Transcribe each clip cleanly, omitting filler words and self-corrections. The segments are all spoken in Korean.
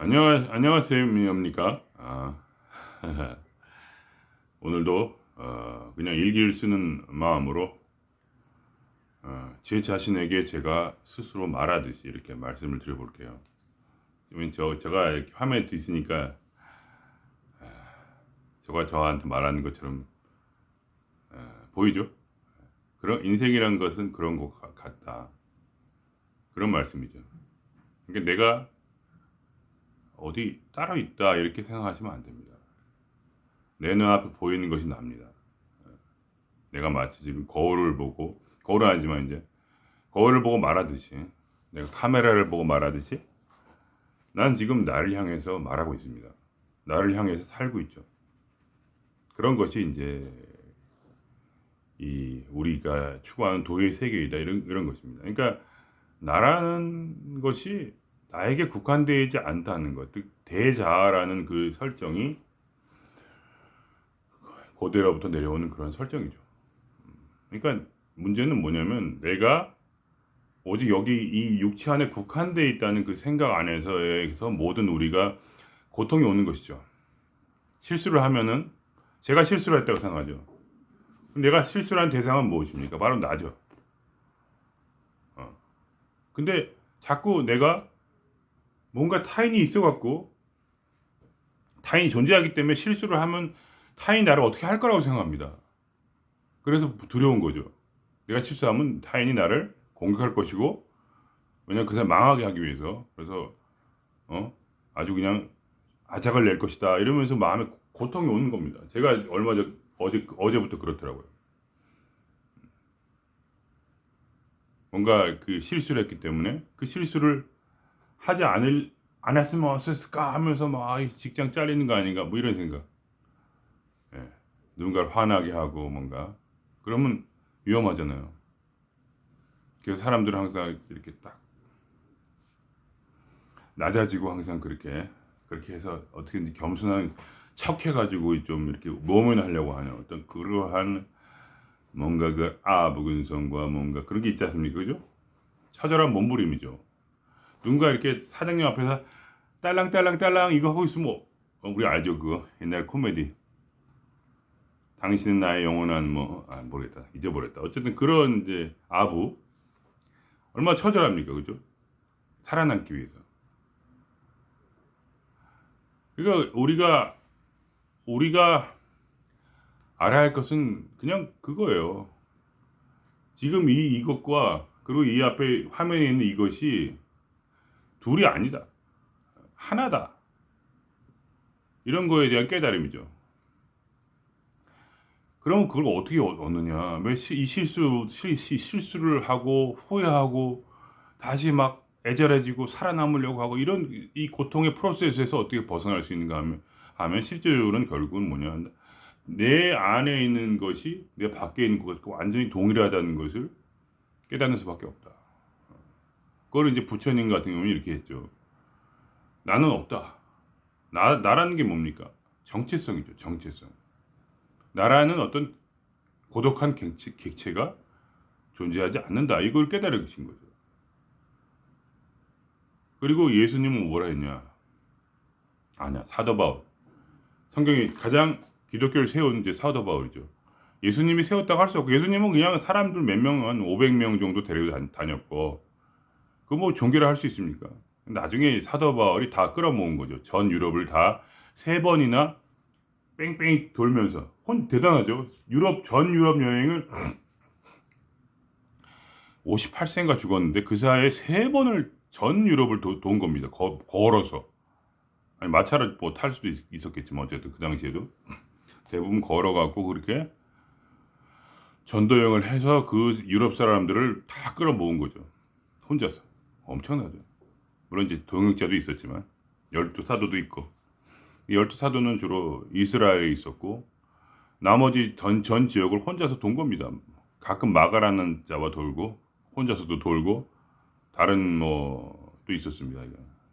안녕하세요, 미입니까? 오늘도 그냥 일기를 쓰는 마음으로 제 자신에게 제가 스스로 말하듯이 이렇게 말씀을 드려볼게요. 제가 이렇게 화면에 있으니까 제가 저한테 말하는 것처럼 보이죠? 그런 인생이란 것은 그런 것 같다. 그런 말씀이죠. 그러니까 내가 어디 따로 있다 이렇게 생각하시면 안 됩니다. 내 눈앞에 보이는 것이 납니다. 내가 마치 지금 거울은 아니지만 이제 거울을 보고 말하듯이, 내가 카메라를 보고 말하듯이 난 지금 나를 향해서 말하고 있습니다. 나를 향해서 살고 있죠. 그런 것이 이제 이 우리가 추구하는 도의 세계이다, 이런 것입니다. 그러니까 나라는 것이 나에게 국한되지 않다는 것, 즉 대자아라는 그 설정이 고대로부터 내려오는 그런 설정이죠. 그러니까 문제는 뭐냐면 내가 오직 여기 이 육체 안에 국한되어 있다는 그 생각 안에서 모든 우리가 고통이 오는 것이죠. 실수를 하면은 제가 실수를 했다고 생각하죠. 내가 실수한 대상은 무엇입니까? 바로 나죠. 어. 근데 자꾸 내가 뭔가 타인이 있어갖고 타인이 존재하기 때문에 실수를 하면 타인이 나를 어떻게 할 거라고 생각합니다. 그래서 두려운 거죠. 내가 실수하면 타인이 나를 공격할 것이고, 왜냐면 그 사람 망하게 하기 위해서. 그래서 아주 그냥 아작을 낼 것이다 이러면서 마음에 고통이 오는 겁니다. 제가 얼마 전 어제부터 그렇더라고요. 뭔가 그 실수를 했기 때문에 그 실수를 하지 않았으면 어땠을까 하면서 막 직장 잘리는 거 아닌가 뭐 이런 생각. 예. 누군가를 화나게 하고 뭔가 그러면 위험하잖아요. 그래서 사람들은 항상 이렇게 딱 낮아지고 항상 그렇게 해서 어떻게든지 겸손한 척 해가지고 좀 이렇게 모면하려고 하는 어떤 그러한 뭔가 그 아부근성과 뭔가 그런 게 있지 않습니까? 그죠? 처절한 몸부림이죠. 누군가 이렇게 사장님 앞에서 딸랑딸랑딸랑 이거 하고 있으면 우리 알죠? 그거 옛날 코미디. 당신은 나의 영원한 모르겠다, 잊어버렸다. 어쨌든 그런 이제 아부 얼마나 처절합니까? 그죠? 살아남기 위해서. 그러니까 우리가 알아야 할 것은 그냥 그거예요. 지금 이것과 그리고 이 앞에 화면에 있는 이것이 둘이 아니다. 하나다. 이런 거에 대한 깨달음이죠. 그럼 그걸 어떻게 얻느냐? 왜 이 실수를 하고 후회하고 다시 막 애절해지고 살아남으려고 하고 이런 이 고통의 프로세스에서 어떻게 벗어날 수 있는가 하면 실제로는 결국은 뭐냐? 내 안에 있는 것이 내 밖에 있는 것과 완전히 동일하다는 것을 깨닫는 수밖에 없다. 그걸 이제 부처님 같은 경우는 이렇게 했죠. 나는 없다. 나라는 게 뭡니까? 정체성이죠. 정체성. 나라는 어떤 고독한 객체가 존재하지 않는다. 이걸 깨달으신 거죠. 그리고 예수님은 뭐라 했냐? 아니야, 사도 바울. 성경이 가장 기독교를 세운 이제 사도 바울이죠. 예수님이 세웠다고 할 수 없고, 예수님은 그냥 사람들 몇 명, 한 500명 정도 데리고 다녔고, 그 뭐 종교를 할 수 있습니까? 나중에 사도 바울이 다 끌어모은 거죠. 전 유럽을 다 3번이나 뺑뺑이 돌면서. 대단하죠? 전 유럽 여행을 58세인가 죽었는데 그 사이에 3번을 전 유럽을 돈 겁니다. 걸어서. 아니, 마차를 뭐 탈 수도 있었겠지만 어쨌든 그 당시에도 대부분 걸어갖고 그렇게 전도여행을 해서 그 유럽 사람들을 다 끌어모은 거죠. 혼자서. 엄청나죠. 물론 이제 동역자도 있었지만 12사도도 있고, 이 12사도는 주로 이스라엘에 있었고 나머지 전 지역을 혼자서 돈 겁니다. 가끔 마가라는 자와 돌고 혼자서도 돌고 다른 또 있었습니다.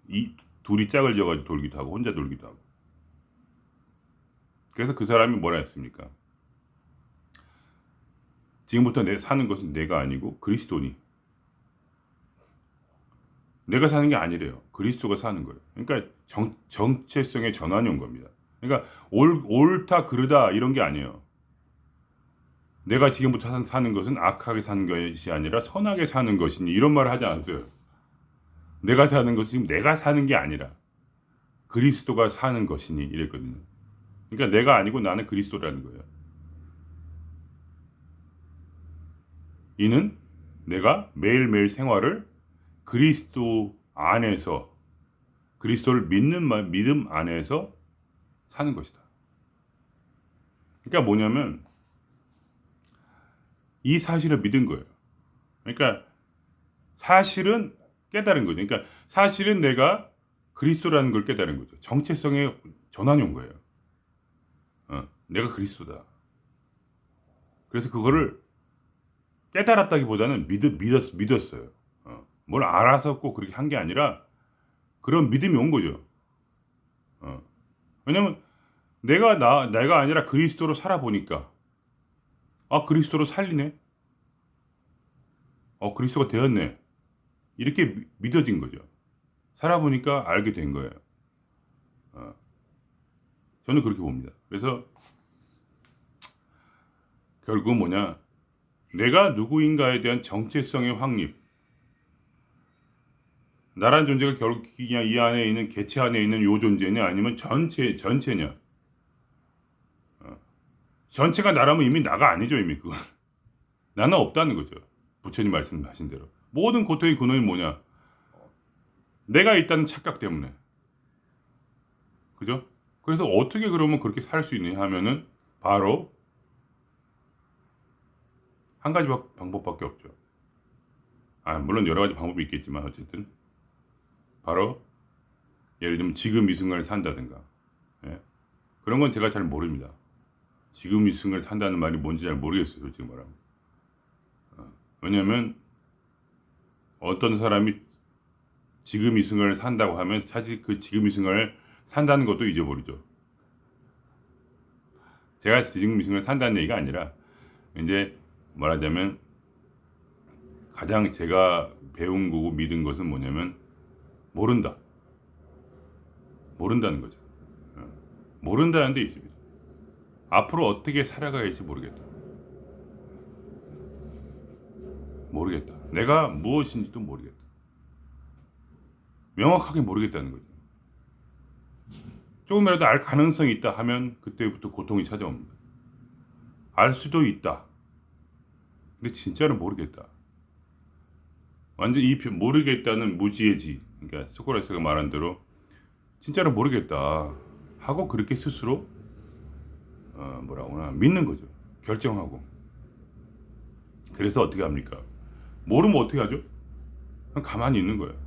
이 둘이 짝을 지어가지고 돌기도 하고 혼자 돌기도 하고. 그래서 그 사람이 뭐라 했습니까? 지금부터 사는 것은 내가 아니고 그리스도니. 내가 사는 게 아니래요. 그리스도가 사는 거예요. 그러니까 정체성의 전환이 온 겁니다. 그러니까 옳다 그르다 이런 게 아니에요. 내가 지금부터 사는 것은 악하게 사는 것이 아니라 선하게 사는 것이니 이런 말을 하지 않았어요. 내가 사는 것은 지금 내가 사는 게 아니라 그리스도가 사는 것이니 이랬거든요. 그러니까 내가 아니고 나는 그리스도라는 거예요. 이는 내가 매일매일 생활을 그리스도 안에서 그리스도를 믿는 믿음 안에서 사는 것이다. 그러니까 뭐냐면 이 사실을 믿은 거예요. 그러니까 사실은 깨달은 거죠. 그러니까 사실은 내가 그리스도라는 걸 깨달은 거죠. 정체성의 전환이 온 거예요. 내가 그리스도다. 그래서 그거를 깨달았다기보다는 믿었어요. 뭘 알아서 꼭 그렇게 한 게 아니라 그런 믿음이 온 거죠. 왜냐면 내가 아니라 그리스도로 살아보니까 그리스도로 살리네. 그리스도가 되었네. 이렇게 믿어진 거죠. 살아보니까 알게 된 거예요. 저는 그렇게 봅니다. 그래서 결국은 뭐냐, 내가 누구인가에 대한 정체성의 확립. 나란 존재가 결국 그냥 이 안에 있는 개체 안에 있는 요 존재냐 아니면 전체냐. 전체가 나라면 이미 나가 아니죠. 이미 그건 나는 없다는 거죠. 부처님 말씀하신 대로 모든 고통의 근원이 뭐냐, 내가 있다는 착각 때문에. 그죠? 그래서 어떻게 그러면 그렇게 살 수 있느냐 하면은 바로 한 가지 방법밖에 없죠. 물론 여러 가지 방법이 있겠지만 어쨌든 바로 예를 들면 지금 이 순간을 산다든가, 예? 그런 건 제가 잘 모릅니다. 지금 이 순간을 산다는 말이 뭔지 잘 모르겠어요. 솔직히 말하면. 왜냐하면 어떤 사람이 지금 이 순간을 산다고 하면 사실 그 지금 이 순간을 산다는 것도 잊어버리죠. 제가 지금 이 순간을 산다는 얘기가 아니라 이제 말하자면 가장 제가 배운 거고 믿은 것은 뭐냐면 모른다는 거죠. 모른다는 데 있습니다. 앞으로 어떻게 살아가야 할지 모르겠다. 내가 무엇인지도 모르겠다. 명확하게 모르겠다는 거죠. 조금이라도 알 가능성이 있다 하면 그때부터 고통이 찾아옵니다. 알 수도 있다. 근데 진짜로 모르겠다. 완전 이 모르겠다는 무지의지. 그러니까 소크라테스가 말한 대로 진짜로 모르겠다 하고 그렇게 스스로 믿는 거죠. 결정하고. 그래서 어떻게 합니까? 모르면 어떻게 하죠? 그냥 가만히 있는 거예요.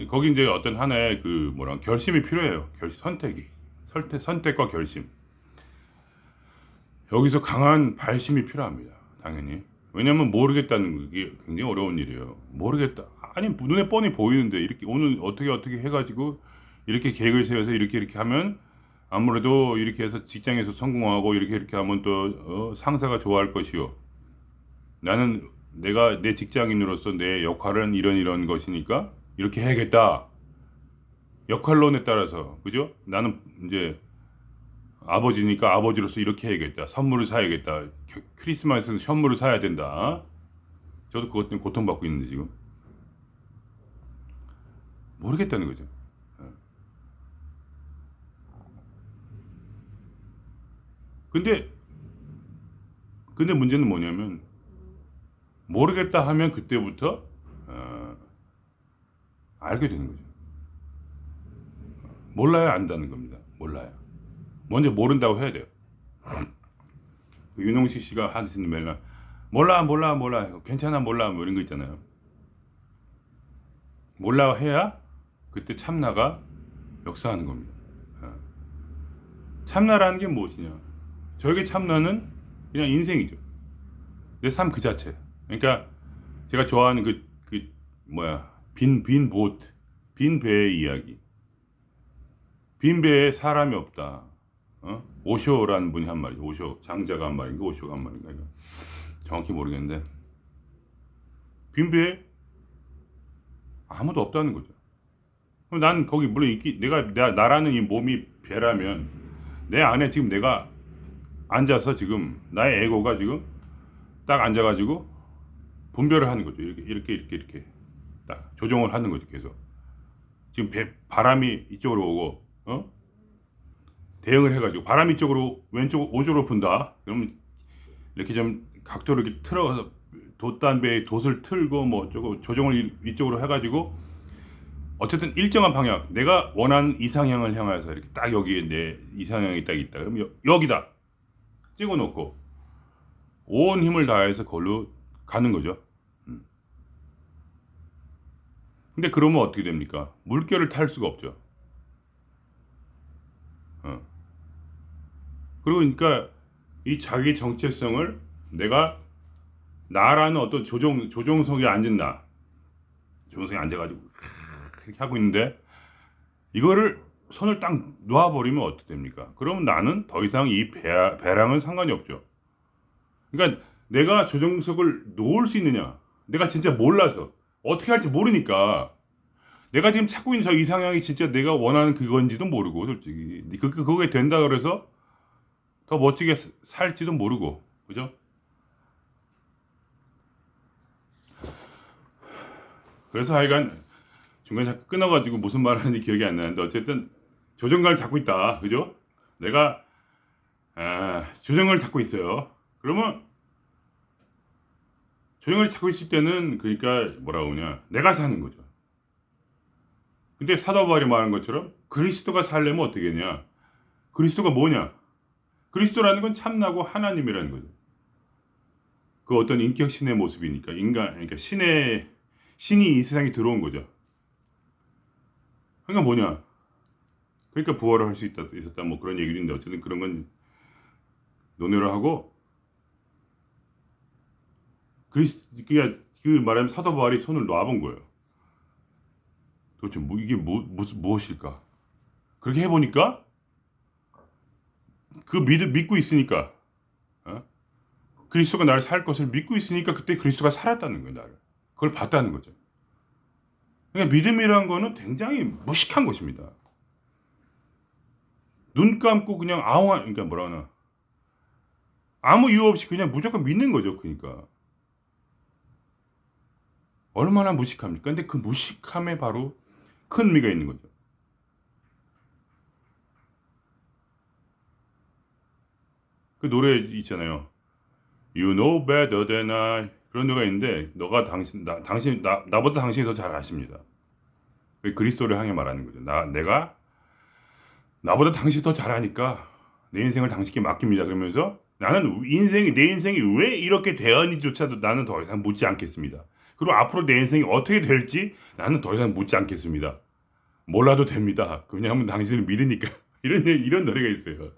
거기 이제 어떤 하나의 결심이 필요해요. 선택과 결심. 여기서 강한 발심이 필요합니다. 당연히. 왜냐면 모르겠다는 게 굉장히 어려운 일이에요. 모르겠다. 아니 눈에 뻔히 보이는데 이렇게 오늘 어떻게 해가지고 이렇게 계획을 세워서 이렇게 하면 아무래도 이렇게 해서 직장에서 성공하고 이렇게 하면 또 상사가 좋아할 것이요. 나는 내가 내 직장인으로서 내 역할은 이런 것이니까 이렇게 해야겠다. 역할론에 따라서 그죠? 나는 이제 아버지니까 아버지로서 이렇게 해야겠다. 선물을 사야겠다. 크리스마스는 선물을 사야 된다. 저도 그것 때문에 고통받고 있는데 지금 모르겠다는 거죠. 근데 문제는 뭐냐면 모르겠다 하면 그때부터 알게 되는 거죠. 몰라야 안다는 겁니다. 몰라요. 먼저 모른다고 해야 돼요. 윤홍식 씨가 하시는 맨날 몰라 괜찮아 몰라 뭐 이런 거 있잖아요. 몰라 해야 그때 참나가 역사하는 겁니다. 참나라는 게 무엇이냐? 저에게 참나는 그냥 인생이죠. 내 삶 그 자체. 그러니까 제가 좋아하는 빈 배의 이야기. 빈 배에 사람이 없다. 오쇼라는 분이 한 말이죠. 오쇼 장자가 한 말인가 오쇼가 한 말인가 정확히 모르겠는데 빈배에 아무도 없다는 거죠. 그럼 난 거기 물론 있기, 나라는 이 몸이 배라면 내 안에 지금 내가 앉아서 지금 나의 에고가 지금 딱 앉아가지고 분별을 하는 거죠. 이렇게 딱 조정을 하는 거죠. 계속 지금 바람이 이쪽으로 오고 대응을 해가지고 바람이 이쪽으로 왼쪽 오쪽으로 분다. 그러면 이렇게 좀 각도를 이렇게 틀어서 돛단배에 돛을 틀고 뭐 어쩌고 조정을 이쪽으로 해가지고 어쨌든 일정한 방향, 내가 원하는 이상향을 향해서 이렇게 딱 여기에 내 이상향이 딱 있다. 그러면 여기다 찍어놓고 온 힘을 다해서 걸로 가는 거죠. 근데 그러면 어떻게 됩니까? 물결을 탈 수가 없죠. 그리고 그러니까 이 자기 정체성을 내가 나라는 어떤 조종석에 앉은 조종석에 앉아가지고 이렇게 하고 있는데 이거를 손을 딱 놓아버리면 어떻게 됩니까? 그러면 나는 더 이상 이 배랑은 상관이 없죠. 그러니까 내가 조종석을 놓을 수 있느냐? 내가 진짜 몰라서 어떻게 할지 모르니까 내가 지금 찾고 있는 저 이상향이 진짜 내가 원하는 그건지도 모르고 솔직히 그게 된다 그래서 더 멋지게 살지도 모르고 그죠? 그래서 하여간 중간에 자꾸 끊어가지고 무슨 말 하는지 기억이 안 나는데 어쨌든 조정관을 잡고 있다. 그죠? 내가 조정관을 잡고 있어요. 그러면 조정관을 잡고 있을 때는 그러니까 뭐라고 그러냐 내가 사는 거죠. 근데 사도 바울이 말한 것처럼 그리스도가 살려면 어떻게 했냐? 그리스도가 뭐냐? 그리스도라는 건 참나고 하나님이라는 거죠. 그 어떤 인격 신의 모습이니까 그러니까 신이 이 세상에 들어온 거죠. 그러니까 뭐냐? 그러니까 부활을 할 수 있었다 뭐 그런 얘기도 있는데 어쨌든 그런 건 논의를 하고 그 말하면 사도 바울이 손을 놔본 거예요. 도대체 이게 무엇일까? 그렇게 해보니까 믿고 있으니까 그리스도가 나를 살 것을 믿고 있으니까 그때 그리스도가 살았다는 거예요. 나를 그걸 봤다는 거죠. 그러니까 믿음이란 거는 굉장히 무식한 것입니다. 눈 감고 그냥 그러니까 뭐라 하나 아무 이유 없이 그냥 무조건 믿는 거죠. 그러니까 얼마나 무식합니까? 근데 그 무식함에 바로 큰 의미가 있는 거죠. 그 노래 있잖아요. You know better than I 그런 노래가 있는데 나보다 당신이 더 잘 아십니다. 그리스도를 향해 말하는 거죠. 나보다 당신이 더 잘 아니까 내 인생을 당신께 맡깁니다. 그러면서 내 인생이 왜 이렇게 되었는지조차도 나는 더 이상 묻지 않겠습니다. 그리고 앞으로 내 인생이 어떻게 될지 나는 더 이상 묻지 않겠습니다. 몰라도 됩니다. 왜냐하면 당신을 믿으니까. 이런 노래가 있어요.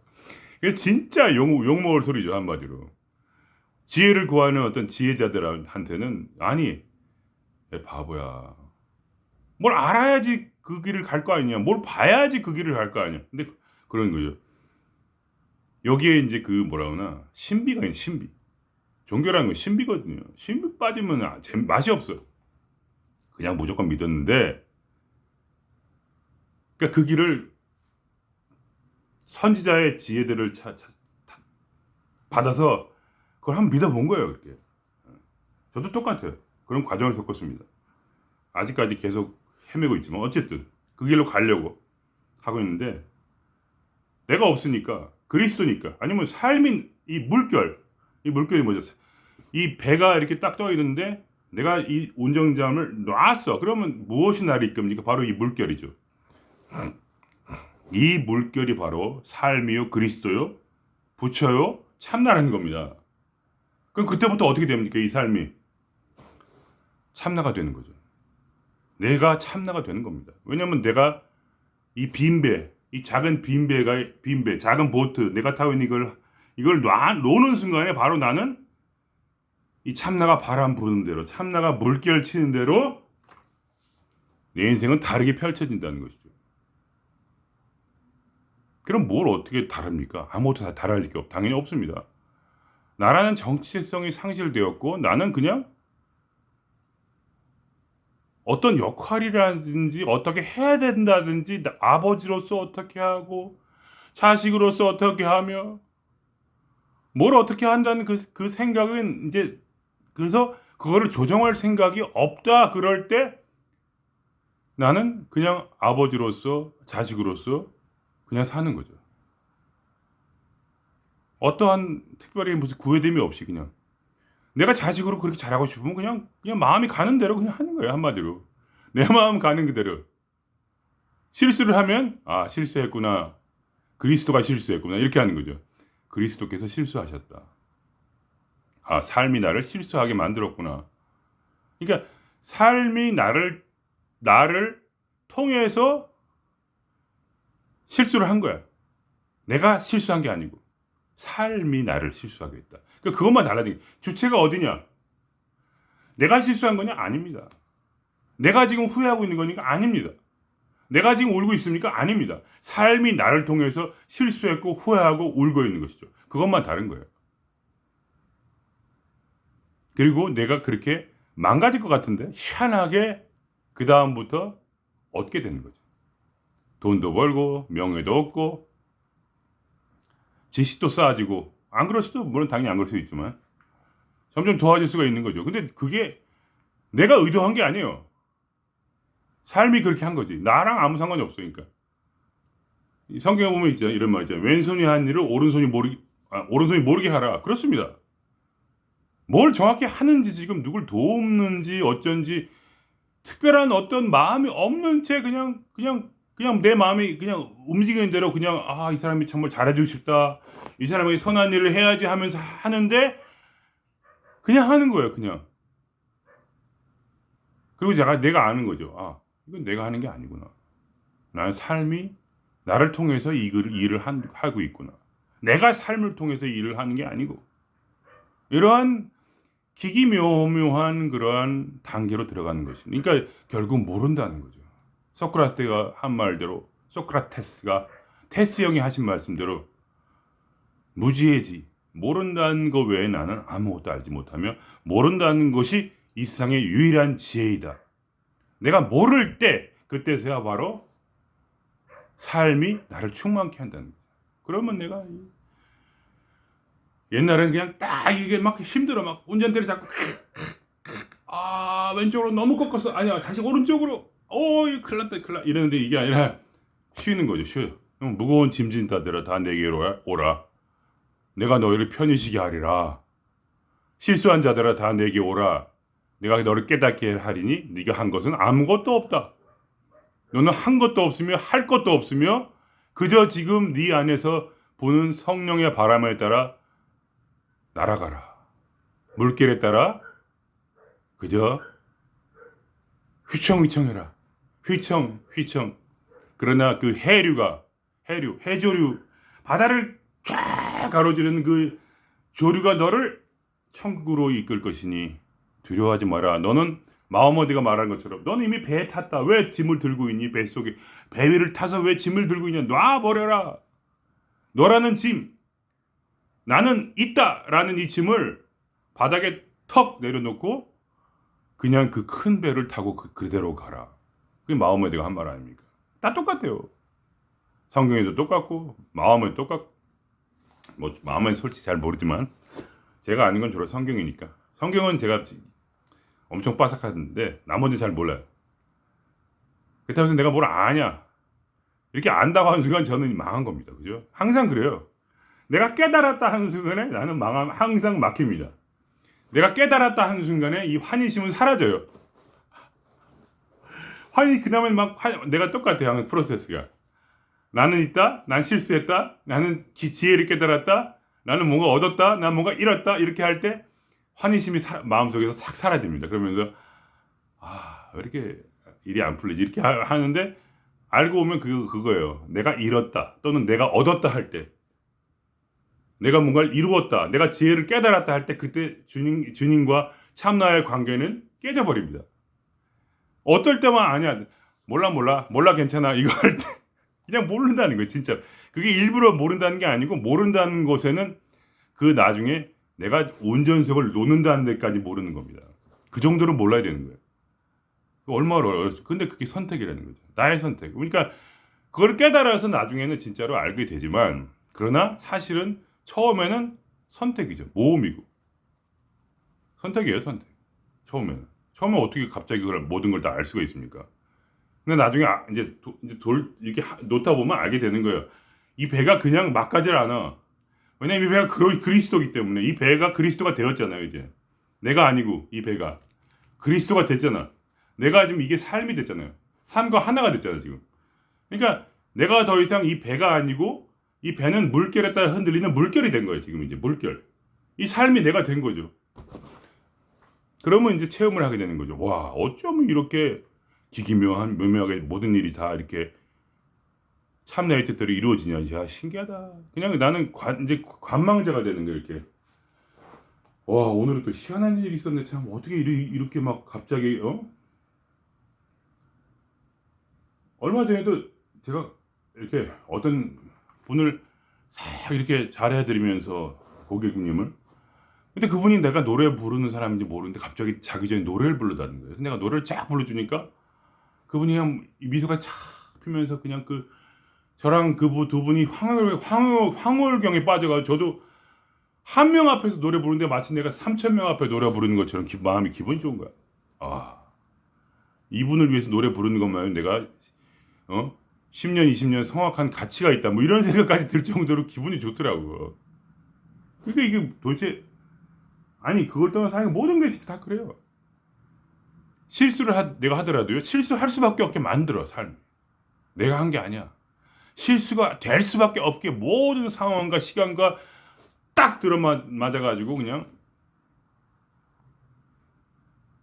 그래서 진짜 욕먹을 소리죠, 한마디로. 지혜를 구하는 어떤 지혜자들한테는 아니 바보야. 뭘 알아야지 그 길을 갈 거 아니냐. 뭘 봐야지 그 길을 갈 거 아니야. 근데 그런 거죠. 여기에 이제 그 뭐라 그러나 신비가 있는 신비. 종교라는 건 신비거든요. 신비 빠지면 맛이 없어. 그냥 무조건 믿었는데 그러니까 그 길을 선지자의 지혜들을 받아서 그걸 한번 믿어본 거예요. 그렇게. 저도 똑같아요. 그런 과정을 겪었습니다. 아직까지 계속 헤매고 있지만 어쨌든 그 길로 가려고 하고 있는데 내가 없으니까 그리스도니까 아니면 삶인 이 물결이 뭐죠? 이 배가 이렇게 딱 떠 있는데 내가 이 운전잠을 놨어. 그러면 무엇이 나를 이끕니까? 바로 이 물결이죠. 이 물결이 바로 삶이요 그리스도요 부처요 참나라는 겁니다. 그럼 그때부터 어떻게 됩니까? 이 삶이 참나가 되는 거죠. 내가 참나가 되는 겁니다. 왜냐하면 내가 이 작은 작은 보트 내가 타고 있는 이걸 놓는 순간에 바로 나는 이 참나가 바람 부는 대로 참나가 물결 치는 대로 내 인생은 다르게 펼쳐진다는 것이죠. 그럼 뭘 어떻게 다릅니까? 아무것도 다를 게 당연히 없습니다. 나라는 정체성이 상실되었고 나는 그냥 어떤 역할이라든지 어떻게 해야 된다든지 아버지로서 어떻게 하고 자식으로서 어떻게 하며 뭘 어떻게 한다는 그 생각은 이제 그래서 그거를 조정할 생각이 없다 그럴 때 나는 그냥 아버지로서 자식으로서 그냥 사는 거죠. 어떠한 특별히 무슨 구애됨이 없이 그냥 내가 자식으로 그렇게 잘하고 싶으면 그냥 마음이 가는 대로 그냥 하는 거예요. 한마디로 내 마음 가는 그대로. 실수를 하면 아 실수했구나. 그리스도가 실수했구나. 이렇게 하는 거죠. 그리스도께서 실수하셨다. 아 삶이 나를 실수하게 만들었구나. 그러니까 삶이 나를 통해서 실수를 한 거야. 내가 실수한 게 아니고 삶이 나를 실수하게 했다. 그러니까 그것만 달라진 주체가 어디냐? 내가 실수한 거냐? 아닙니다. 내가 지금 후회하고 있는 거니까 아닙니다. 내가 지금 울고 있습니까? 아닙니다. 삶이 나를 통해서 실수했고 후회하고 울고 있는 것이죠. 그것만 다른 거예요. 그리고 내가 그렇게 망가질 것 같은데 희한하게 그 다음부터 얻게 되는 거죠. 돈도 벌고 명예도 얻고 지식도 쌓아지고 안 그럴 수도 물론 당연히 안 그럴 수도 있지만 점점 좋아질 수가 있는 거죠. 근데 그게 내가 의도한 게 아니에요. 삶이 그렇게 한 거지. 나랑 아무 상관이 없으니까. 성경에 보면 있잖아요. 이런 말 있잖아요. 왼손이 한 일을 오른손이 모르게 하라. 그렇습니다. 뭘 정확히 하는지 지금 누굴 돕는지 어쩐지 특별한 어떤 마음이 없는 채 그냥 내 마음이 그냥 움직이는 대로 그냥 아, 이 사람이 정말 잘해주고 싶다. 이 사람에게 선한 일을 해야지 하면서 하는데 그냥 하는 거예요. 그냥. 그리고 내가 아는 거죠. 아, 이건 내가 하는 게 아니구나. 나는 삶이 나를 통해서 일을 하고 있구나. 내가 삶을 통해서 일을 하는 게 아니고 이러한 기기묘묘한 그러한 단계로 들어가는 것입니다. 그러니까 결국 모른다는 거죠. 소크라테스가 한 말대로 소크라테스가 테스 형이 하신 말씀대로 무지해지 모른다는 것 외에 나는 아무것도 알지 못하며 모른다는 것이 이 세상의 유일한 지혜이다. 내가 모를 때 그때서야 바로 삶이 나를 충만케 한다는 거죠. 그러면 내가 옛날에는 그냥 딱 이게 막 힘들어 막 운전대를 잡고 아 왼쪽으로 너무 꺾었어 아니야 다시 오른쪽으로 큰일 났다 이러는데 이게 아니라 쉬는 거죠. 쉬어요. 무거운 짐진 자들아 다 내게로 오라. 내가 너희를 편히 쉬게 하리라. 실수한 자들아 다 내게 오라. 내가 너를 깨닫게 하리니 네가 한 것은 아무것도 없다. 너는 한 것도 없으며 할 것도 없으며 그저 지금 네 안에서 부는 성령의 바람에 따라 날아가라. 물결에 따라 그저 휘청휘청해라. 휘청. 그러나 그 해조류 바다를 쫙 가로지르는 그 조류가 너를 천국으로 이끌 것이니 두려워하지 마라. 너는 마음어디가 말한 것처럼 너는 이미 배에 탔다. 왜 짐을 들고 있니? 뱃속에 배 위를 타서 왜 짐을 들고 있냐? 놔버려라. 너라는 짐 나는 있다라는 이 짐을 바닥에 턱 내려놓고 그냥 그 큰 배를 타고 그대로 가라. 그게 마음어디가 한 말 아닙니까? 다 똑같아요. 성경에도 똑같고 마음은 똑같고 뭐 마음은 솔직히 잘 모르지만 제가 아는 건 주로 성경이니까 성경은 제가 엄청 빠삭하는데 나머지 잘 몰라요. 그렇다고 해서 내가 뭘 아냐 이렇게 안다고 하는 순간 저는 망한 겁니다. 그죠? 항상 그래요. 내가 깨달았다 하는 순간에 나는 항상 막힙니다. 내가 깨달았다 하는 순간에 이 환희심은 사라져요. 그 다음에 내가 똑같아요. 하는 프로세스가. 나는 있다. 난 실수했다. 나는 지혜를 깨달았다. 나는 뭔가 얻었다. 난 뭔가 잃었다. 이렇게 할 때 환희심이 마음속에서 싹 사라집니다. 그러면서 왜 이렇게 일이 안 풀리지? 이렇게 하는데 알고 보면 그거예요. 내가 잃었다. 또는 내가 얻었다 할 때 내가 뭔가를 이루었다. 내가 지혜를 깨달았다 할 때 그때 주님과 참나의 관계는 깨져버립니다. 어떨 때만 아니야. 몰라 괜찮아. 이거 할 때 그냥 모른다는 거예요. 진짜. 그게 일부러 모른다는 게 아니고 모른다는 것에는 그 나중에 내가 운전석을 놓는다는 데까지 모르는 겁니다. 그 정도로 몰라야 되는 거예요. 얼마나 어렵죠. 근데 그게 선택이라는 거죠. 나의 선택. 그러니까 그걸 깨달아서 나중에는 진짜로 알게 되지만, 그러나 사실은 처음에는 선택이죠. 모험이고. 선택이에요, 선택. 처음에는. 처음에 어떻게 갑자기 그걸 모든 걸 다 알 수가 있습니까? 근데 나중에 이제 이렇게 놓다 보면 알게 되는 거예요. 이 배가 그냥 막 가질 않아. 왜냐면 이 배가 그리스도기 때문에. 이 배가 그리스도가 되었잖아요, 이제. 내가 아니고 이 배가 그리스도가 됐잖아. 내가 지금 이게 삶이 됐잖아요. 삶과 하나가 됐잖아, 지금. 그러니까 내가 더 이상 이 배가 아니고 이 배는 물결에 따라 흔들리는 물결이 된 거예요, 지금. 이제 물결. 이 삶이 내가 된 거죠. 그러면 이제 체험을 하게 되는 거죠. 와, 어쩌면 이렇게 묘하게 모든 일이 다 이렇게 참나의 뜻대로 이루어지냐. 야, 신기하다. 그냥 나는 이제 관망자가 되는 거예요, 이렇게. 와, 오늘은 또 희한한 일이 있었네. 참, 어떻게 이렇게 막 갑자기, 얼마 전에도 제가 이렇게 어떤 분을 싹 이렇게 잘해드리면서, 고객님을. 근데 그분이 내가 노래 부르는 사람인지 모르는데 갑자기 자기 전에 노래를 부르다는 거예요. 그래서 내가 노래를 쫙 불러주니까 그분이 그냥 미소가 쫙 피면서 그냥 저랑 두 분이 황홀경에 빠져가지고, 저도 한 명 앞에서 노래 부르는데 마치 내가 3,000명 앞에 노래 부르는 것처럼 마음이 기분이 좋은 거야. 아, 이분을 위해서 노래 부르는 것만 내가 10년 20년 성악한 가치가 있다, 뭐 이런 생각까지 들 정도로 기분이 좋더라고요. 그러니까 이게 도대체, 아니 그걸 떠나 사는 모든 게 다 그래요. 내가 하더라도요, 실수할 수밖에 없게 만들어, 삶. 내가 한 게 아니야. 실수가 될 수밖에 없게 모든 상황과 시간과 딱 들어맞아가지고, 그냥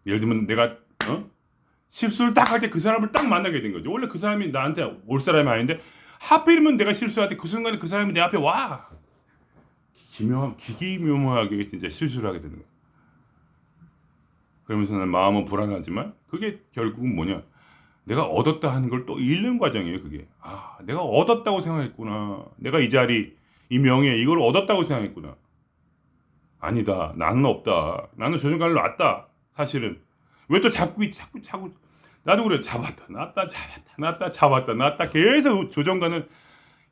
예를 들면 내가 실수를 딱 할 때 그 사람을 딱 만나게 된 거죠. 원래 그 사람이 나한테 올 사람이 아닌데 하필이면 내가 실수할 때 그 순간에 그 사람이 내 앞에 와. 기기묘묘하게 진짜 실수를 하게 되는 거야. 그러면서 난 마음은 불안하지만 그게 결국은 뭐냐, 내가 얻었다 하는 걸 또 잃는 과정이에요. 그게, 아, 내가 얻었다고 생각했구나. 내가 이 자리, 이 명예, 이걸 얻었다고 생각했구나. 아니다. 나는 없다. 나는 조정관을 놨다. 사실은. 왜 또 자꾸 나도 그래. 잡았다 놨다 계속 조정관은,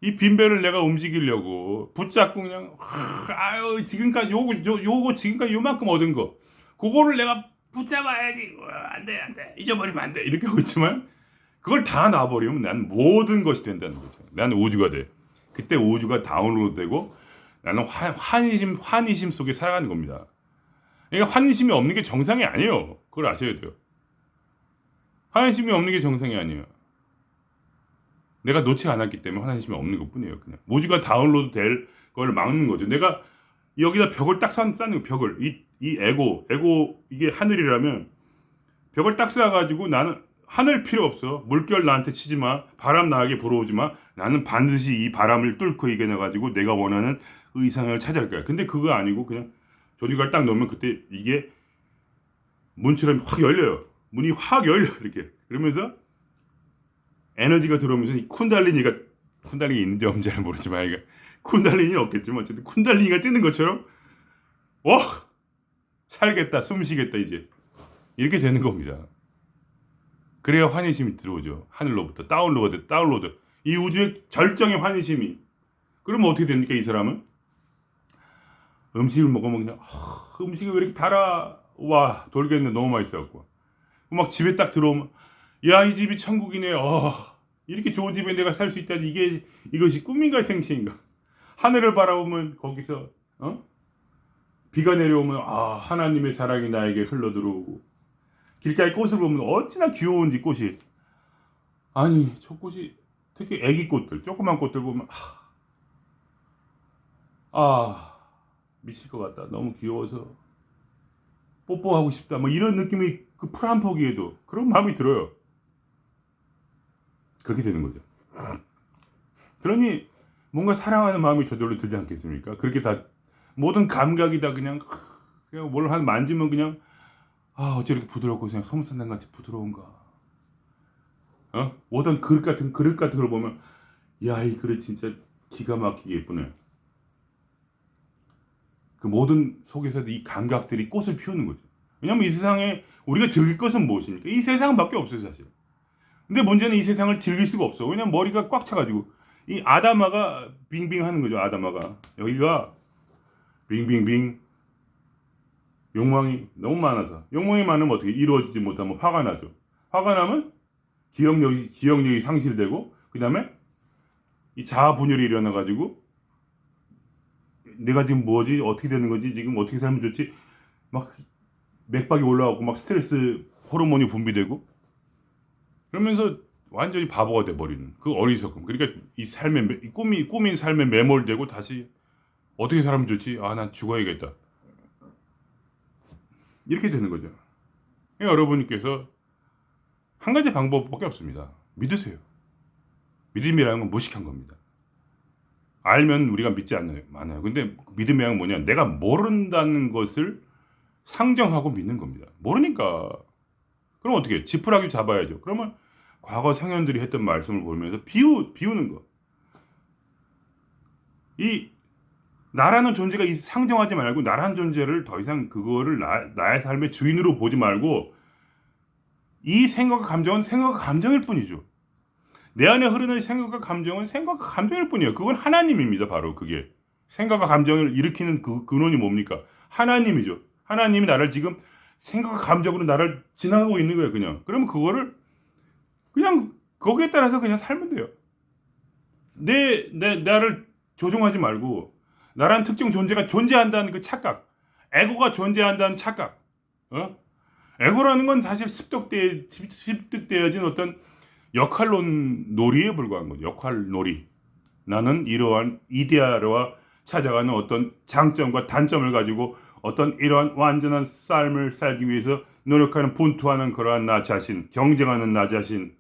이 빈배를 내가 움직이려고 붙잡고 그냥, 아유, 지금까지 요거 지금까지 요만큼 얻은 거, 그거를 내가 붙잡아야지. 안 돼. 잊어버리면 안 돼. 이렇게 하고 있지만 그걸 다 놔버리면 난 모든 것이 된다는 거죠. 나는 우주가 돼. 그때 우주가 다운로드 되고 나는 환희심 속에 살아가는 겁니다. 그러니까 환희심이 없는 게 정상이 아니에요. 그걸 아셔야 돼요. 환희심이 없는 게 정상이 아니에요. 내가 놓지 않았기 때문에 환희심이 없는 것 뿐이에요. 그냥 우주가 다운로드 될 걸 막는 거죠. 내가 여기다 벽을 딱 쌓는 거, 벽을, 이 에고 이게 하늘이라면 벽을 딱 쌓아가지고, 나는 하늘 필요 없어. 물결 나한테 치지 마. 바람 나게 불어오지 마. 나는 반드시 이 바람을 뚫고 이겨내가지고 내가 원하는 의상을 찾아갈 거야. 근데 그거 아니고 그냥 조니걸 딱 넣으면 그때 이게 문처럼 확 열려요. 문이 확 열려, 이렇게. 그러면서 에너지가 들어오면서 이 쿤달리니 있는지 없는지 잘 모르지만, 이게 쿤달리니 없겠지만 어쨌든 쿤달리니가 뜨는 것처럼, 살겠다, 숨 쉬겠다, 이제 이렇게 되는 겁니다. 그래야 환희심이 들어오죠. 하늘로부터 다운로드. 이 우주의 절정의 환희심이. 그러면 어떻게 됩니까? 이 사람은 음식을 먹으면 그냥, 음식이 왜 이렇게 달아, 와, 돌겠네, 너무 맛있어갖고. 막 집에 딱 들어오면, 야, 이 집이 천국이네. 이렇게 좋은 집에 내가 살 수 있다니, 이것이 꿈인가 생시인가. 하늘을 바라보면 거기서 비가 내려오면, 하나님의 사랑이 나에게 흘러들어오고, 길가에 꽃을 보면 어찌나 귀여운지, 꽃이. 아니, 저 꽃이, 특히 애기 꽃들, 조그만 꽃들 보면, 미칠 것 같다. 너무 귀여워서 뽀뽀하고 싶다. 뭐 이런 느낌이 그 풀 한 포기에도 그런 마음이 들어요. 그렇게 되는 거죠. 그러니 뭔가 사랑하는 마음이 저절로 들지 않겠습니까? 그렇게 다 모든 감각이 다 그냥 뭘 만지면 그냥, 어째 이렇게 부드럽고 그냥 솜사탕 같이 부드러운가. 오던 그릇 같은 걸 보면, 야, 이 그릇 진짜 기가 막히게 예쁘네. 그 모든 속에서도 이 감각들이 꽃을 피우는 거죠. 왜냐면 이 세상에 우리가 즐길 것은 무엇입니까? 이 세상밖에 없어요, 사실. 근데 문제는 이 세상을 즐길 수가 없어. 왜냐면 머리가 꽉 차가지고 이 아다마가 빙빙 하는 거죠. 아다마가 여기가 빙빙빙 욕망이 너무 많아서 욕망이 많으면 어떻게 이루어지지 못하면 화가 나죠. 화가 나면 기억력이 상실되고 그 다음에 이 자아 분열이 일어나가지고 내가 지금 뭐지 어떻게 되는 거지 지금 어떻게 살면 좋지 막 맥박이 올라가고 막 스트레스 호르몬이 분비되고 그러면서 완전히 바보가 돼버리는 그 어리석음. 그러니까 이 삶의 이 꾸민 삶에 매몰되고 다시 어떻게 살면 좋지? 아, 난 죽어야겠다. 이렇게 되는 거죠. 여러분께서 한 가지 방법밖에 없습니다. 믿으세요. 믿음이라는 건 무식한 겁니다. 알면 우리가 믿지 않아요. 근데 믿음이란 뭐냐? 내가 모른다는 것을 상정하고 믿는 겁니다. 모르니까. 그럼 어떻게 해? 지푸라기 잡아야죠. 그러면 과거 성현들이 했던 말씀을 보면서 비우는 거. 이 나라는 존재가 상정하지 말고 나라는 존재를 더 이상 그거를 나의 삶의 주인으로 보지 말고 이 생각과 감정은 생각과 감정일 뿐이죠. 내 안에 흐르는 생각과 감정은 생각과 감정일 뿐이에요. 그건 하나님입니다. 바로 그게. 생각과 감정을 일으키는 그 근원이 뭡니까? 하나님이죠. 하나님이 나를 지금 생각과 감정으로 나를 지나가고 있는 거예요. 그냥. 그러면 그거를 그냥 거기에 따라서 그냥 살면 돼요. 나를 조종하지 말고 나라는 특정 존재가 존재한다는 그 착각, 에고가 존재한다는 착각, 에고라는 건 사실 습득되어진 어떤 역할론 놀이에 불과한 거죠. 역할 놀이. 나는 이러한 이데아와 찾아가는 어떤 장점과 단점을 가지고 어떤 이러한 완전한 삶을 살기 위해서 노력하는 분투하는 그러한 나 자신, 경쟁하는 나 자신,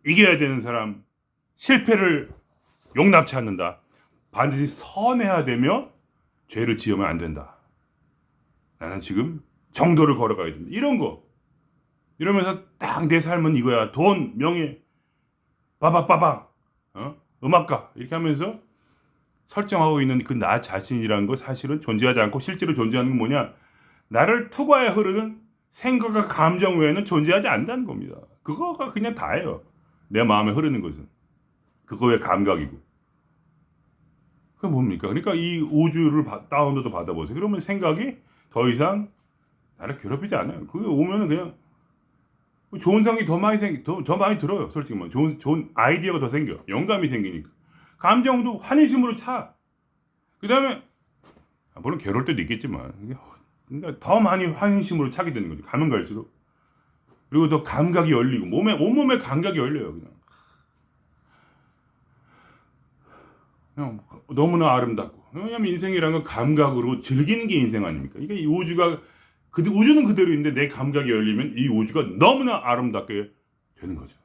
이겨야 되는 사람, 실패를 용납치 않는다. 반드시 선해야 되며 죄를 지으면 안 된다. 나는 지금 정도를 걸어가야 된다. 이런 거. 이러면서 딱 내 삶은 이거야. 돈, 명예, 빠박빠박, 음악가 이렇게 하면서 설정하고 있는 그 나 자신이라는 거 사실은 존재하지 않고 실제로 존재하는 건 뭐냐? 나를 투과해 흐르는 생각과 감정 외에는 존재하지 않는다는 겁니다. 그거가 그냥 다예요. 내 마음에 흐르는 것은. 그거의 감각이고. 그게 뭡니까? 그러니까 이 우주를 다운로드 받아보세요. 그러면 생각이 더 이상 나를 괴롭히지 않아요. 그게 오면은 그냥 좋은 생각이 더 많이 들어요. 솔직히 말. 좋은 아이디어가 더 생겨. 영감이 생기니까. 감정도 환희심으로 차. 그 다음에, 물론 괴로울 때도 있겠지만, 그러니까 더 많이 환희심으로 차게 되는 거죠. 가면 갈수록. 그리고 더 감각이 열리고, 온몸에 감각이 열려요, 그냥 너무나 아름답고. 왜냐면 인생이란 건 감각으로 즐기는 게 인생 아닙니까? 이게 이 우주가, 우주는 그대로인데 내 감각이 열리면 이 우주가 너무나 아름답게 되는 거죠.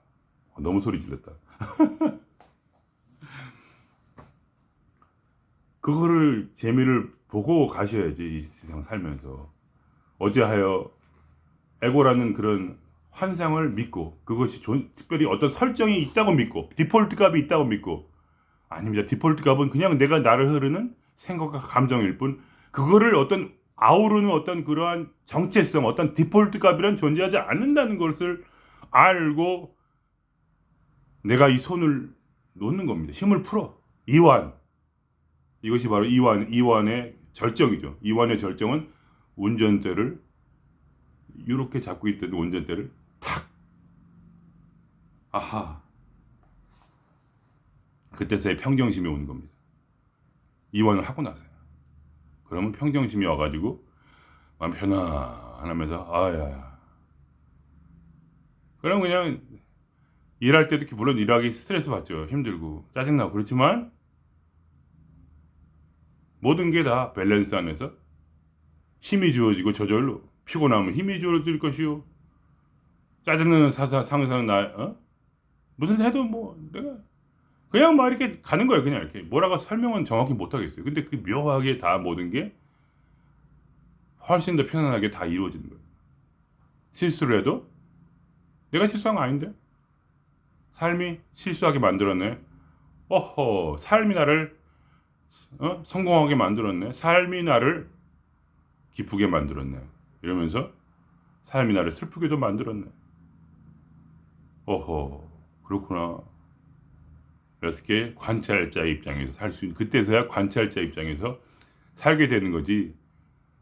너무 소리 질렀다. 그거를 재미를 보고 가셔야지 이 세상 살면서. 어찌하여 에고라는 그런 환상을 믿고 그것이 특별히 어떤 설정이 있다고 믿고 디폴트 값이 있다고 믿고 아닙니다. 디폴트 값은 그냥 내가 나를 흐르는 생각과 감정일 뿐 그거를 어떤 아우르는 어떤 그러한 정체성 어떤 디폴트 값이란 존재하지 않는다는 것을 알고 내가 이 손을 놓는 겁니다. 힘을 풀어. 이완. 이것이 바로 이완의 절정이죠. 이완의 절정은 운전대를 이렇게 잡고 있던 운전대를 탁. 아하. 그때서야 평정심이 오는 겁니다. 이완을 하고 나서요. 그러면 평정심이 와가지고 마음 편안하면서 아야. 그럼 그냥 일할 때도 물론 일하기 스트레스 받죠. 힘들고 짜증나고 그렇지만 모든 게 다 밸런스 안에서 힘이 주어지고 저절로 피곤하면 힘이 주어질 것이요. 짜증나는 상사는 무슨 해도 뭐 내가 그냥 막 이렇게 가는 거예요. 그냥 이렇게 뭐라고 설명은 정확히 못 하겠어요. 근데 그 묘하게 다 모든 게 훨씬 더 편안하게 다 이루어지는 거예요. 실수를 해도 내가 실수한 거 아닌데 삶이 실수하게 만들었네. 어허, 삶이 나를 성공하게 만들었네. 삶이 나를 기쁘게 만들었네. 이러면서 삶이 나를 슬프게도 만들었네. 어허, 그렇구나. 이렇게 관찰자 입장에서 살 수 있는, 그때서야 관찰자 입장에서 살게 되는 거지.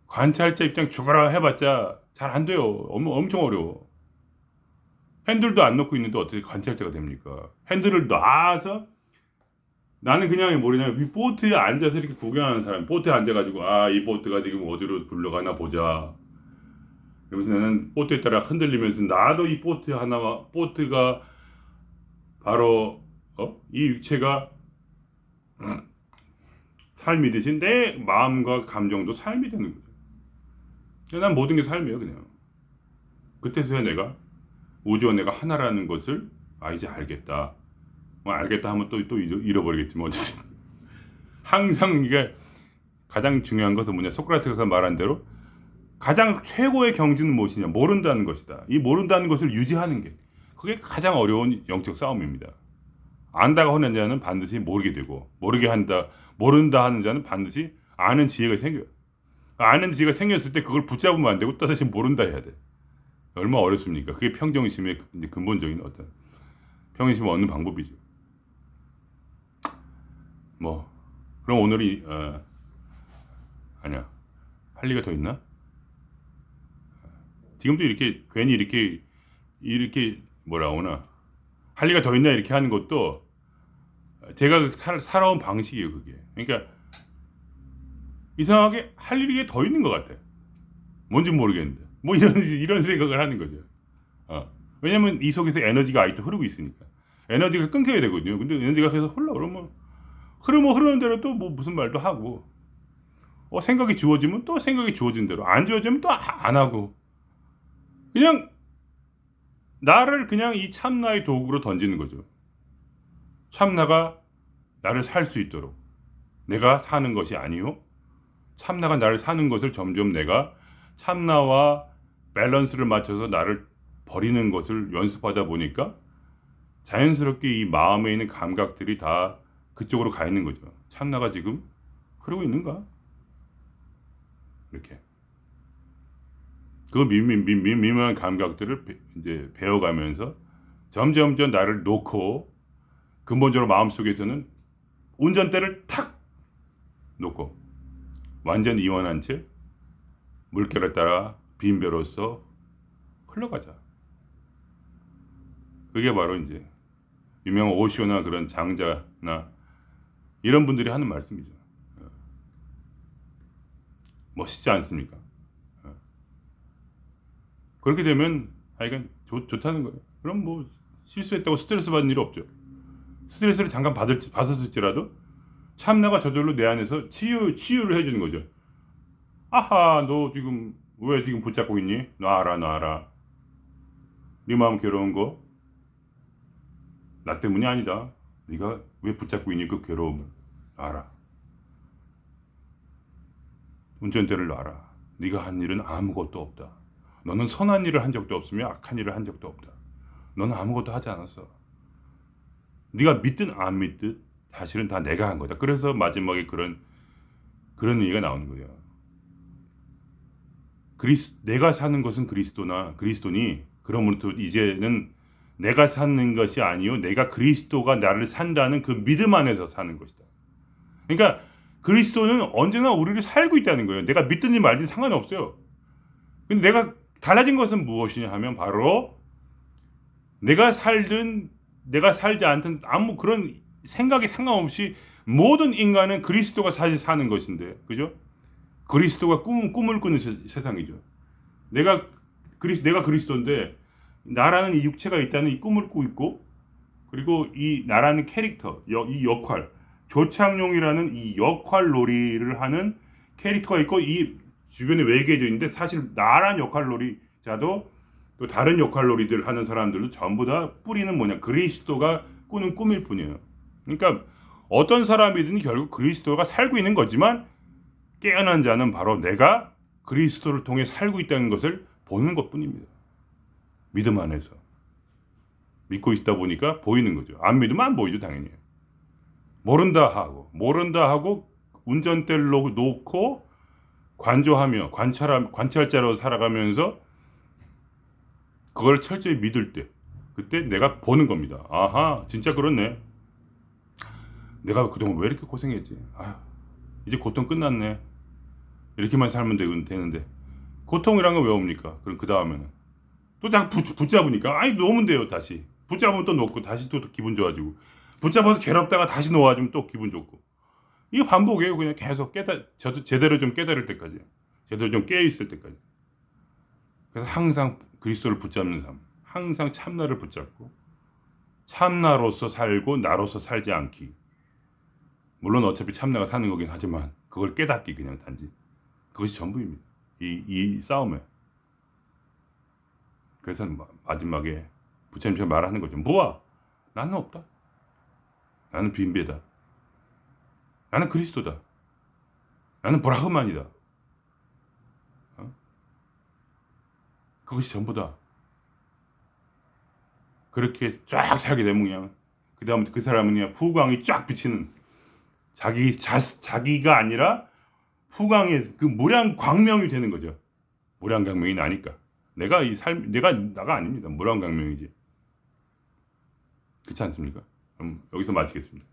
관찰자 입장 죽어라 해봤자 잘 안 돼요. 엄청 어려워. 핸들도 안 놓고 있는데 어떻게 관찰자가 됩니까? 핸들을 놔서 나는 그냥 뭐냐면 이 보트에 앉아서 이렇게 구경하는 사람. 보트에 앉아가지고 이 보트가 지금 어디로 굴러가나 보자. 그러면서 나는 보트에 따라 흔들리면서 나도 이 보트 하나와 보트가 바로 이 육체가 삶이 대신 내 마음과 감정도 삶이 되는 거죠. 난 모든 게 삶이에요, 그냥. 그때서야 내가 우주와 내가 하나라는 것을 이제 알겠다. 뭐 알겠다 하면 또 잃어버리겠지만 어쨌든 항상 이게 가장 중요한 것은 뭐냐? 소크라테스가 말한 대로 가장 최고의 경지는 무엇이냐? 모른다는 것이다. 이 모른다는 것을 유지하는 게 그게 가장 어려운 영적 싸움입니다. 안다가 하는 자는 반드시 모르게 되고 모른다 하는 자는 반드시 아는 지혜가 생겨요. 아는 지혜가 생겼을 때 그걸 붙잡으면 안 되고 또 다시 모른다 해야 돼. 얼마나 어렵습니까? 그게 평정심의 근본적인 어떤 평정심을 얻는 방법이죠. 뭐 그럼 오늘이 아니야. 할 리가 더 있나? 지금도 이렇게 괜히 이렇게 뭐라 하나 할 리가 더 있나 이렇게 하는 것도 제가 살아온 방식이에요. 그게. 그러니까 이상하게 할 일이 더 있는 것 같아. 뭔지 모르겠는데 뭐 이런 생각을 하는 거죠. 왜냐면 이 속에서 에너지가 아직도 흐르고 있으니까 에너지가 끊겨야 되거든요. 근데 에너지가 계속 흘러 그러면 흐르는 대로 또 뭐 무슨 말도 하고 생각이 주어지면 또 생각이 주어진 대로 안 주어지면 또 안 하고 그냥 나를 그냥 이 참나의 도구로 던지는 거죠. 참나가 나를 살 수 있도록 내가 사는 것이 아니요 참나가 나를 사는 것을 점점 내가 참나와 밸런스를 맞춰서 나를 버리는 것을 연습하다 보니까 자연스럽게 이 마음에 있는 감각들이 다 그쪽으로 가 있는 거죠. 참나가 지금 그러고 있는가? 이렇게 그 미묘한 감각들을 이제 배워가면서 점점 나를 놓고 근본적으로 마음속에서는 운전대를 탁 놓고 완전 이완한 채 물결에 따라 빈배로서 흘러가자. 그게 바로 이제 유명한 오쇼나 그런 장자나 이런 분들이 하는 말씀이죠. 멋있지 않습니까? 그렇게 되면 하여간 좋다는 거예요. 그럼 뭐 실수했다고 스트레스 받는 일 없죠. 스트레스를 잠깐 받았을지라도 참나가 저절로 내 안에서 치유를 해주는 거죠. 아하, 너 지금 왜 지금 붙잡고 있니? 놔라. 네 마음 괴로운 거 나 때문이 아니다. 네가 왜 붙잡고 있니? 그 괴로움을 놔라. 운전대를 놔라. 네가 한 일은 아무것도 없다. 너는 선한 일을 한 적도 없으며 악한 일을 한 적도 없다. 너는 아무것도 하지 않았어. 네가 믿든 안 믿든 사실은 다 내가 한 거다. 그래서 마지막에 그런 얘기가 나오는 거예요. 내가 사는 것은 그리스도니 그러므로 이제는 내가 사는 것이 아니요 내가 그리스도가 나를 산다는 그 믿음 안에서 사는 것이다. 그러니까 그리스도는 언제나 우리를 살고 있다는 거예요. 내가 믿든지 말든 상관없어요. 근데 내가 달라진 것은 무엇이냐 하면 바로 내가 살든 내가 살지 않든 아무 그런 생각에 상관없이 모든 인간은 그리스도가 사실 사는 것인데, 그죠? 그리스도가 꿈을 꾸는 세상이죠. 내가 그리스도인데 나라는 이 육체가 있다는 이 꿈을 꾸고 있고, 그리고 이 나라는 캐릭터, 이 역할, 조창용이라는 이 역할 놀이를 하는 캐릭터가 있고 이 주변에 외계도 있는데 사실 나란 역할 놀이자도 또 다른 역할 놀이들 하는 사람들도 전부 다 뿌리는 뭐냐? 그리스도가 꾸는 꿈일 뿐이에요. 그러니까 어떤 사람이든 결국 그리스도가 살고 있는 거지만 깨어난 자는 바로 내가 그리스도를 통해 살고 있다는 것을 보는 것뿐입니다. 믿음 안에서. 믿고 있다 보니까 보이는 거죠. 안 믿으면 안 보이죠, 당연히. 모른다 하고 운전대를 놓고 관조하며 관찰자로 살아가면서 그걸 철저히 믿을 때, 그때 내가 보는 겁니다. 아하, 진짜 그렇네. 내가 그동안 왜 이렇게 고생했지? 아, 이제 고통 끝났네. 이렇게만 살면 되는데 고통이란 건 왜 옵니까? 그럼 그 다음에는 또 자꾸 붙잡으니까 아이 놓으면 돼요. 다시 붙잡으면 또 놓고 다시 또 기분 좋아지고, 붙잡아서 괴롭다가 다시 놓아주면 또 기분 좋고, 이거 반복이에요. 그냥 계속 저도 제대로 좀 깨달을 때까지, 제대로 좀 깨어 있을 때까지. 그래서 항상 그리스도를 붙잡는 삶, 항상 참나를 붙잡고 참나로서 살고 나로서 살지 않기. 물론 어차피 참나가 사는 거긴 하지만 그걸 깨닫기, 그냥 단지 그것이 전부입니다. 이 싸움에. 그래서 마지막에 부처님처럼 말하는 거죠. 무아, 나는 없다. 나는 빈배다. 나는 그리스도다. 나는 브라흐만이다. 어? 그것이 전부다. 그렇게 쫙 살게 되면 그냥 그 다음부터 그 사람은 그냥 후광이 쫙 비치는, 자기가 아니라 후광의 그 무량 광명이 되는 거죠. 무량 광명이 나니까 내가 이 삶, 내가 나가 아닙니다. 무량 광명이지. 그렇지 않습니까? 그럼 여기서 마치겠습니다.